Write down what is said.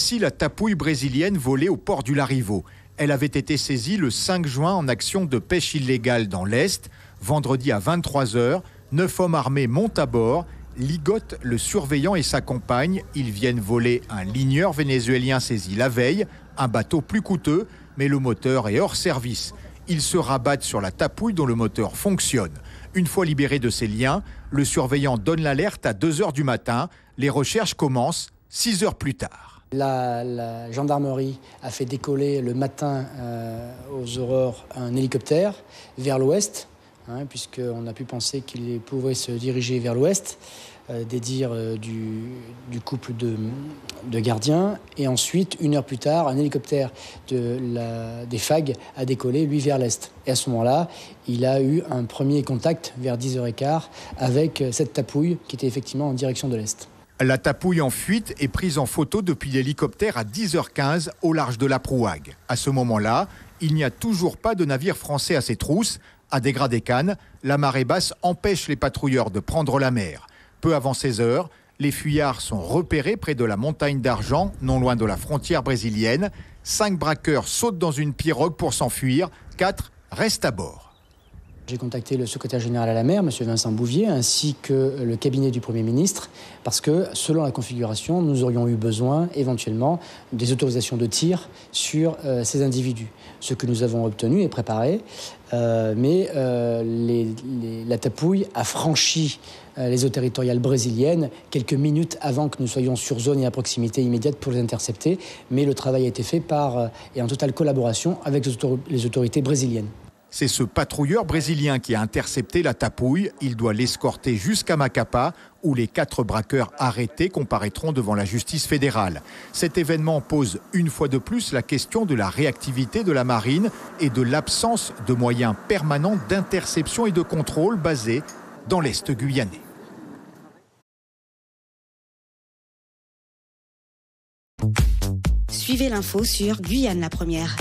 Voici la tapouille brésilienne volée au port du Larivot. Elle avait été saisie le 5 juin en action de pêche illégale dans l'Est. Vendredi à 23 h, 9 hommes armés montent à bord, ligotent le surveillant et sa compagne. Ils viennent voler un ligneur vénézuélien saisi la veille, un bateau plus coûteux, mais le moteur est hors service. Ils se rabattent sur la tapouille dont le moteur fonctionne. Une fois libéré de ses liens, le surveillant donne l'alerte à 2 h du matin. Les recherches commencent 6 heures plus tard. La gendarmerie a fait décoller le matin aux aurores un hélicoptère vers l'ouest, puisqu'on a pu penser qu'il pouvait se diriger vers l'ouest, des dires du couple de gardiens. Et ensuite, 1 heure plus tard, un hélicoptère des FAG a décollé, lui, vers l'est. Et à ce moment-là, il a eu un premier contact vers 10 h 15 avec cette tapouille qui était effectivement en direction de l'est. La tapouille en fuite est prise en photo depuis l'hélicoptère à 10 h 15 au large de la Prouague. À ce moment-là, il n'y a toujours pas de navire français à ses trousses. À Dégradé-Cannes, la marée basse empêche les patrouilleurs de prendre la mer. Peu avant 16 h, les fuyards sont repérés près de la montagne d'Argent, non loin de la frontière brésilienne. 5 braqueurs sautent dans une pirogue pour s'enfuir. 4 restent à bord. J'ai contacté le secrétaire général à la mer, M. Vincent Bouvier, ainsi que le cabinet du Premier ministre, parce que, selon la configuration, nous aurions eu besoin, éventuellement, des autorisations de tir sur ces individus. Ce que nous avons obtenu et préparé, mais la tapouille a franchi les eaux territoriales brésiliennes quelques minutes avant que nous soyons sur zone et à proximité immédiate pour les intercepter. Mais le travail a été fait et en totale collaboration avec les autorités brésiliennes. C'est ce patrouilleur brésilien qui a intercepté la tapouille. Il doit l'escorter jusqu'à Macapá, où les 4 braqueurs arrêtés comparaîtront devant la justice fédérale. Cet événement pose une fois de plus la question de la réactivité de la marine et de l'absence de moyens permanents d'interception et de contrôle basés dans l'Est guyanais. Suivez l'info sur Guyane la Première.